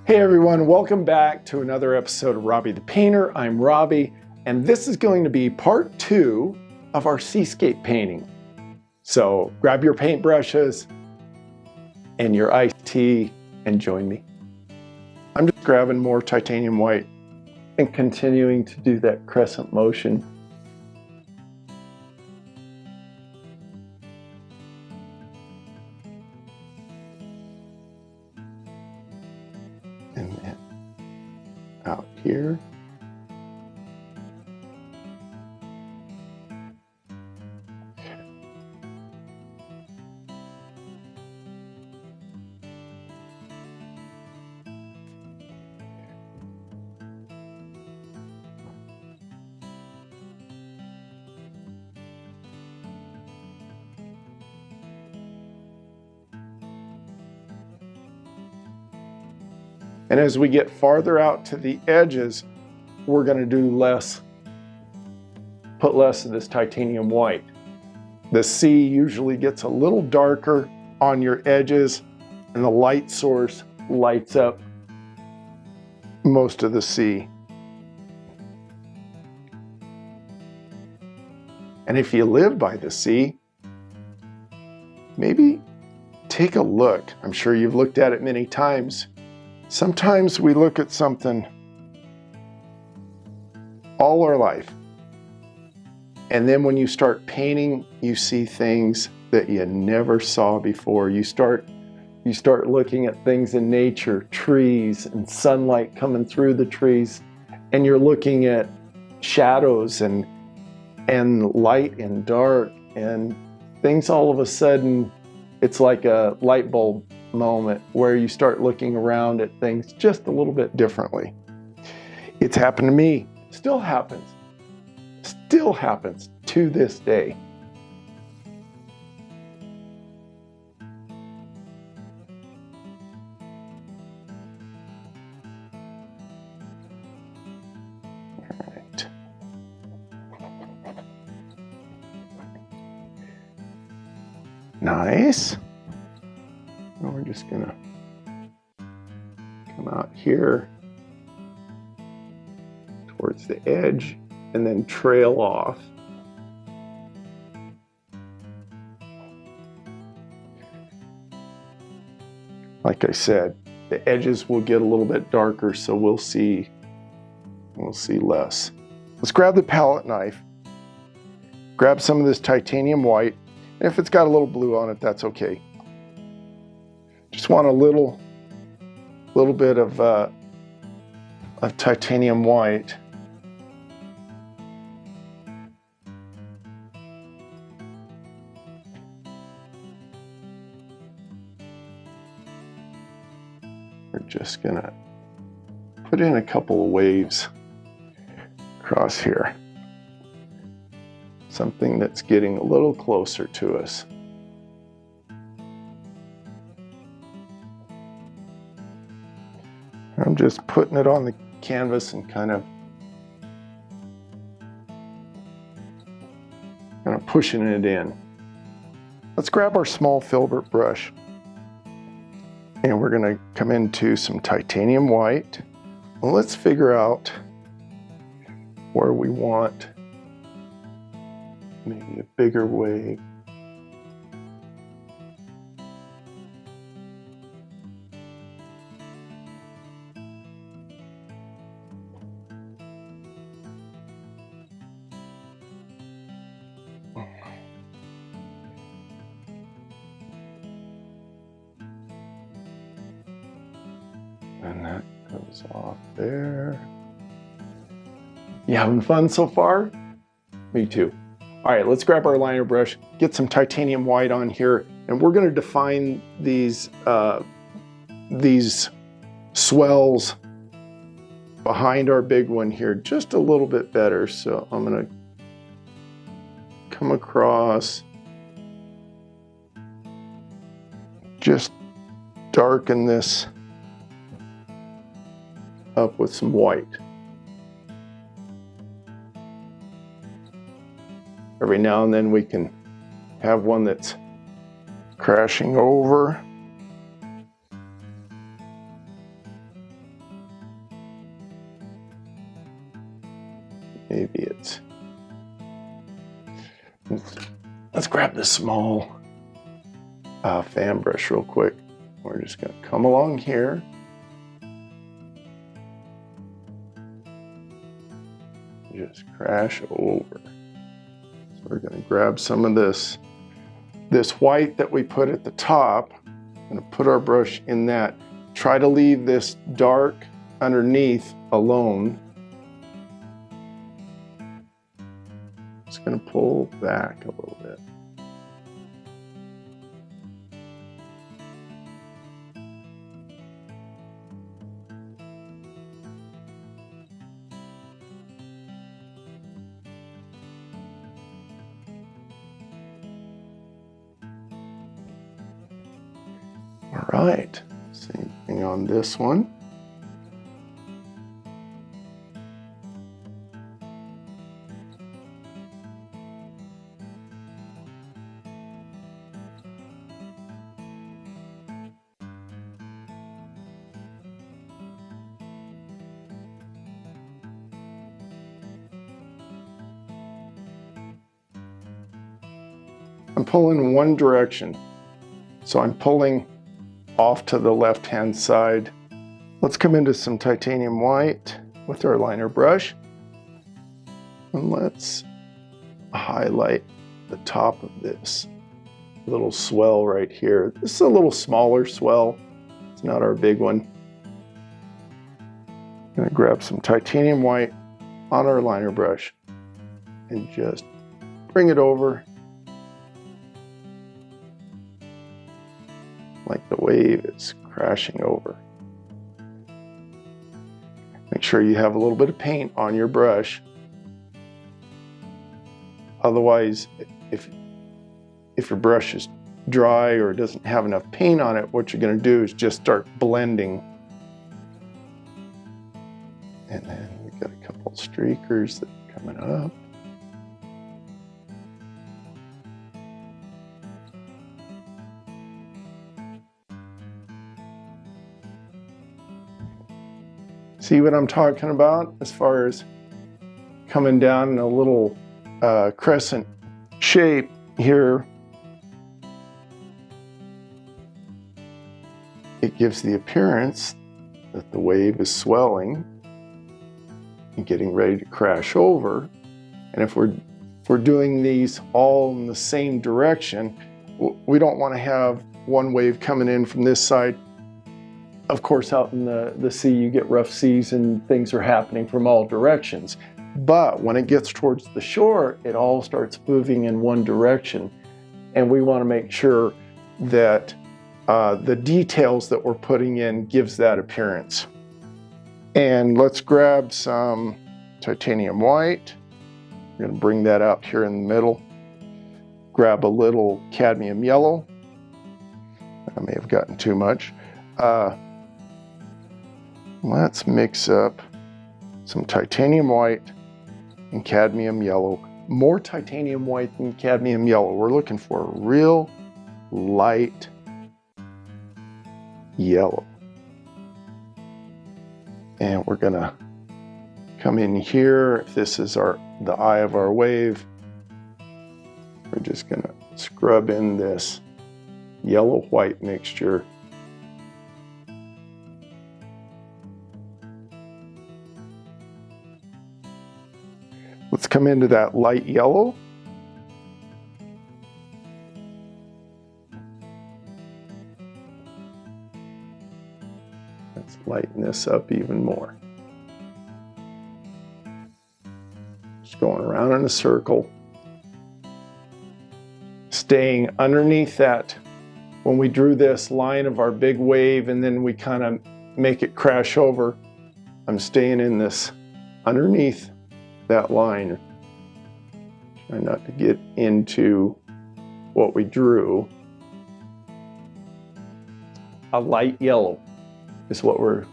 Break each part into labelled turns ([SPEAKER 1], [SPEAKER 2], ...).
[SPEAKER 1] Hey everyone, welcome back to another episode of Robbie the Painter. I'm Robbie, and this is going to be part 2 of our Seascape painting. So grab your paintbrushes and your iced tea and join me. I'm just grabbing more titanium white and continuing to do that crescent motion. And then out here. And as we get farther out to the edges, we're going to do put less of this titanium white. The sea usually gets a little darker on your edges, and the light source lights up most of the sea. And if you live by the sea, maybe take a look. I'm sure you've looked at it many times. Sometimes we look at something all our life, and then when you start painting, you see things that you never saw before. You start looking at things in nature, trees and sunlight coming through the trees, and you're looking at shadows and light and dark, and things all of a sudden, it's like a light bulb moment where you start looking around at things just a little bit differently. It's happened to me. Still happens to this day. All right. Nice. And we're just gonna come out here towards the edge and then trail off. Like I said, the edges will get a little bit darker, so we'll see less. Let's grab the palette knife, grab some of this titanium white, and if it's got a little blue on it, that's okay. Just want a little bit of titanium white. We're just gonna put in a couple of waves across here. Something that's getting a little closer to us. I'm just putting it on the canvas and kind of pushing it in. Let's grab our small filbert brush, and we're going to come into some titanium white. Well, let's figure out where we want maybe a bigger wave. And that goes off there. You having fun so far? Me too. All right, let's grab our liner brush, get some titanium white on here, and we're going to define these swells behind our big one here just a little bit better. So I'm going to come across, just darken this up with some white. Every now and then we can have one that's crashing over. Let's grab this small fan brush real quick. We're just gonna come along here. Just crash over. So we're gonna grab some of this white that we put at the top. I'm gonna put our brush in that. Try to leave this dark underneath alone. Just gonna pull back a little bit. All right, same thing on this one. I'm pulling in one direction, so I'm pulling off to the left-hand side. Let's come into some titanium white with our liner brush, and let's highlight the top of this little swell right here. This is a little smaller swell. It's not our big one. I'm gonna grab some titanium white on our liner brush and just bring it over like the wave is crashing over. Make sure you have a little bit of paint on your brush. Otherwise, if your brush is dry or doesn't have enough paint on it, what you're going to do is just start blending. And then we've got a couple streakers that are coming up. See what I'm talking about as far as coming down in a little crescent shape here. It gives the appearance that the wave is swelling and getting ready to crash over. And if we're doing these all in the same direction, we don't want to have one wave coming in from this side. Of course, out in the sea, you get rough seas and things are happening from all directions. But when it gets towards the shore, it all starts moving in one direction. And we want to make sure that the details that we're putting in gives that appearance. And let's grab some titanium white. We're going to bring that out here in the middle. Grab a little cadmium yellow. I may have gotten too much. Let's mix up some titanium white and cadmium yellow. More titanium white than cadmium yellow. We're looking for a real light yellow. And we're gonna come in here. If this is the eye of our wave, we're just gonna scrub in this yellow-white mixture. Let's come into that light yellow. Let's lighten this up even more. Just going around in a circle. Staying underneath that, when we drew this line of our big wave and then we kind of make it crash over, I'm staying in this underneath that line. Try not to get into what we drew. A light yellow is what we're,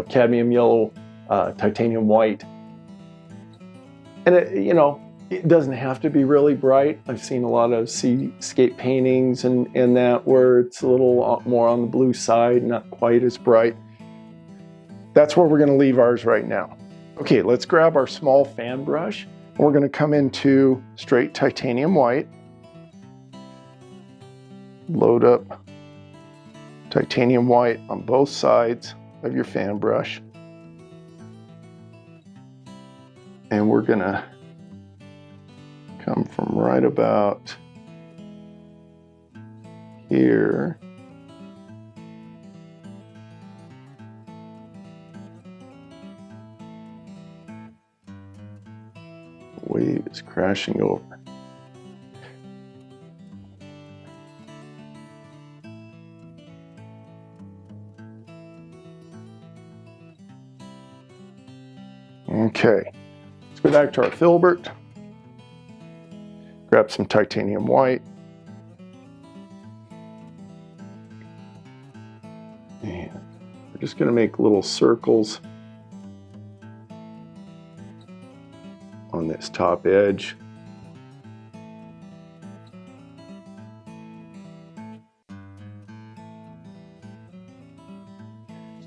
[SPEAKER 1] cadmium yellow, titanium white. And it doesn't have to be really bright. I've seen a lot of seascape paintings and that where it's a little more on the blue side, not quite as bright. That's where we're going to leave ours right now. Okay, let's grab our small fan brush. We're going to come into straight titanium white. Load up titanium white on both sides of your fan brush. And we're going to come from right about here wave is crashing over. Okay, let's go back to our filbert. Grab some titanium white. And we're just going to make little circles on this top edge.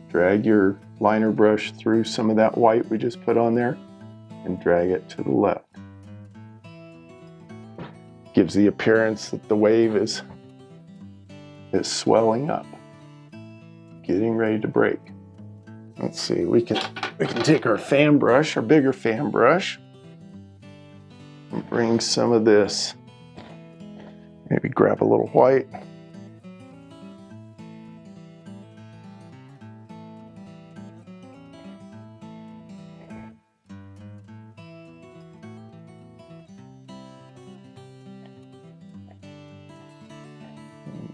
[SPEAKER 1] Drag your liner brush through some of that white we just put on there and drag it to the left. Gives the appearance that the wave is swelling up, getting ready to break. Let's see, we can take our fan brush, our bigger fan brush, and bring some of this, maybe grab a little white.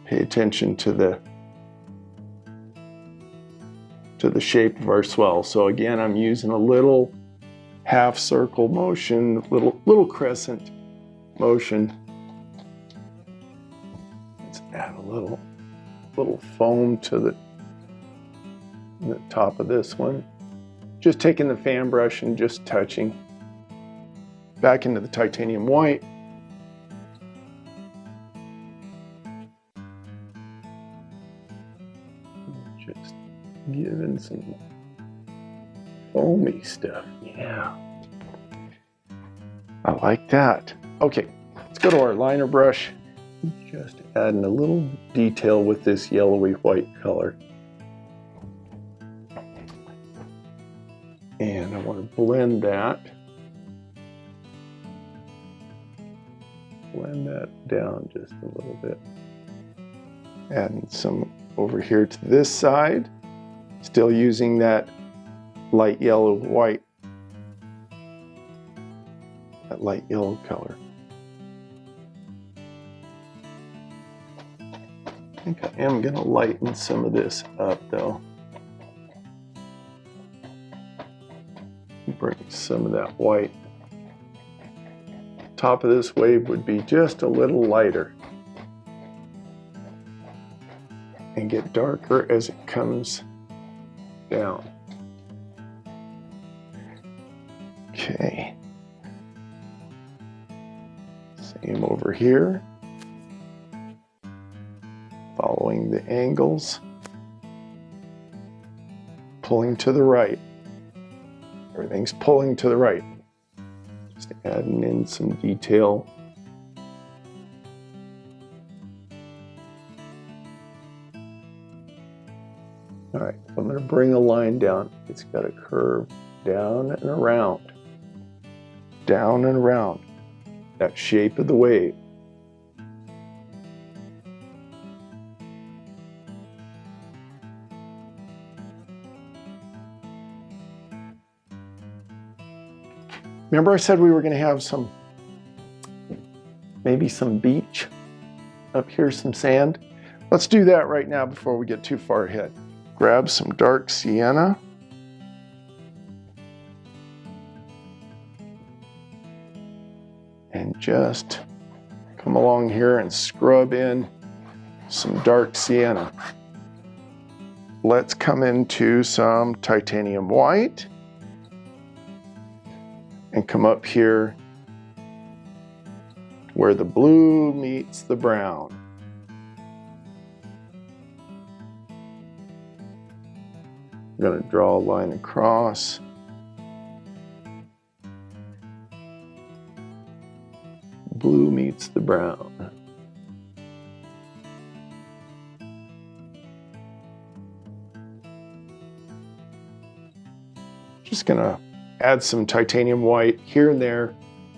[SPEAKER 1] Pay attention to the shape of our swell. So again, I'm using a little half circle motion, little crescent motion. Let's add a little foam to the top of this one. Just taking the fan brush and just touching. Back into the titanium white. Just giving some foamy stuff. Yeah, I like that. Okay, let's go to our liner brush. Just adding a little detail with this yellowy white color. And I want to blend that. Blend that down just a little bit. Adding some over here to this side. Still using that light yellow white. That light yellow color. I think I am going to lighten some of this up though. Bring some of that white. Top of this wave would be just a little lighter. And get darker as it comes down. Okay. Same over here. Following the angles. Pulling to the right. Everything's pulling to the right. Just adding in some detail. All right, I'm going to bring a line down. It's got to curve down and around. Down and around. That shape of the wave. Remember I said we were going to have maybe some beach up here, some sand? Let's do that right now before we get too far ahead. Grab some dark sienna. And just come along here and scrub in some dark sienna. Let's come into some titanium white. And come up here where the blue meets the brown. I'm going to draw a line across. blue meets the brown. Just gonna add some titanium white here and there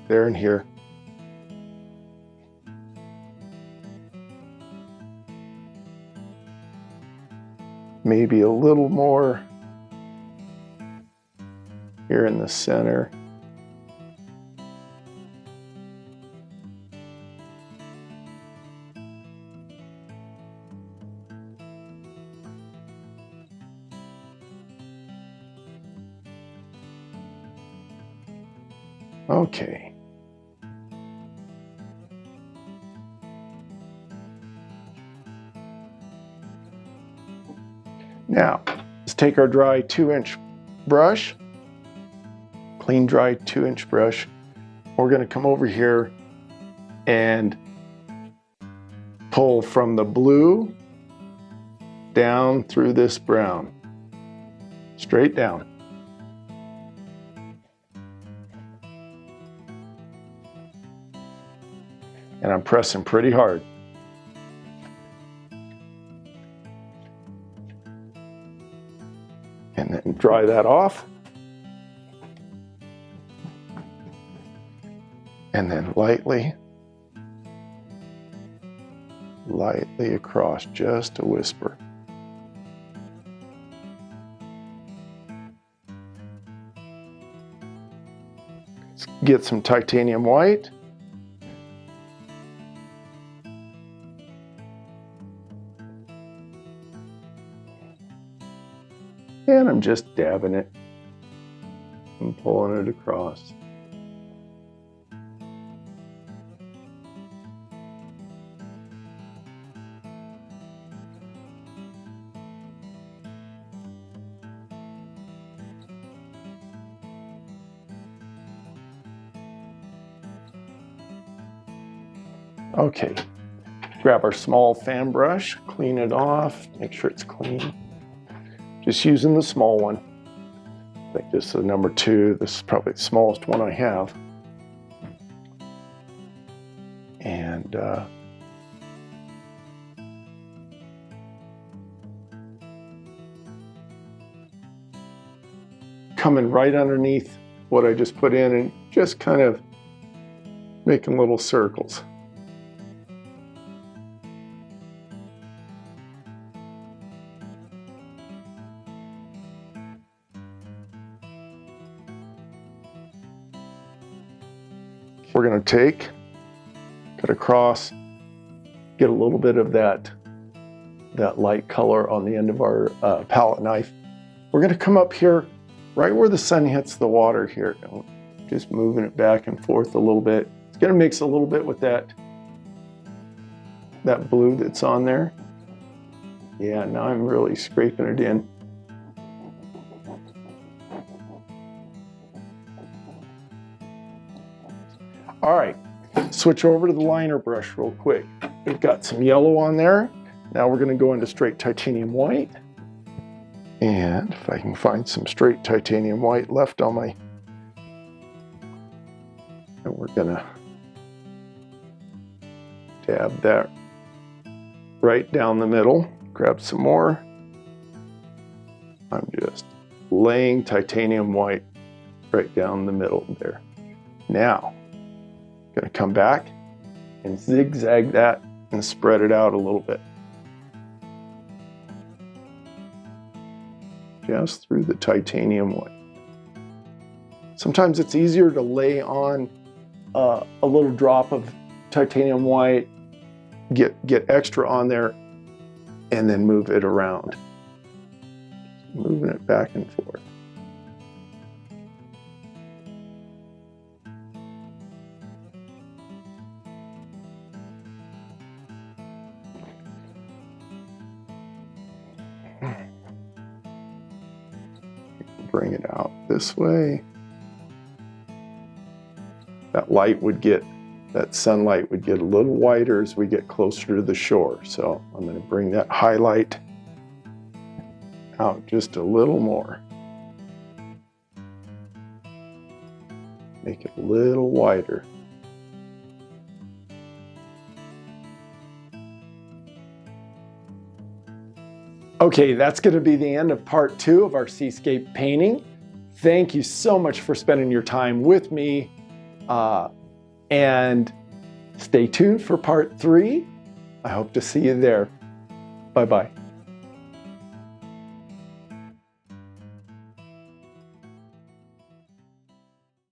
[SPEAKER 1] and here. Maybe a little more here in the center. Okay. Now, let's take our dry 2-inch brush, clean dry 2-inch brush. We're going to come over here and pull from the blue down through this brown, straight down. And I'm pressing pretty hard. And then dry that off. And then lightly across, just a whisper. Let's get some titanium white. And I'm just dabbing it and pulling it across. Okay, grab our small fan brush, clean it off, make sure it's clean. Just using the small one. I think this is the number 2. This is probably the smallest one I have. And coming right underneath what I just put in and just kind of making little circles. We're going to cut across, get a little bit of that light color on the end of our palette knife. We're going to come up here, right where the sun hits the water here, just moving it back and forth a little bit. It's going to mix a little bit with that blue that's on there. Yeah, now I'm really scraping it in. All right, switch over to the liner brush real quick. We've got some yellow on there. Now we're going to go into straight titanium white. And if I can find some straight titanium white left on my... And we're going to dab that right down the middle. Grab some more. I'm just laying titanium white right down the middle there. Now, going to come back and zigzag that and spread it out a little bit. Just through the titanium white. Sometimes it's easier to lay on a little drop of titanium white, get extra on there, and then move it around. Moving it back and forth. Bring it out this way. That sunlight would get a little whiter as we get closer to the shore. So I'm going to bring that highlight out just a little more. Make it a little wider. Okay, that's going to be the end of part 2 of our seascape painting. Thank you so much for spending your time with me. And stay tuned for part 3. I hope to see you there. Bye-bye.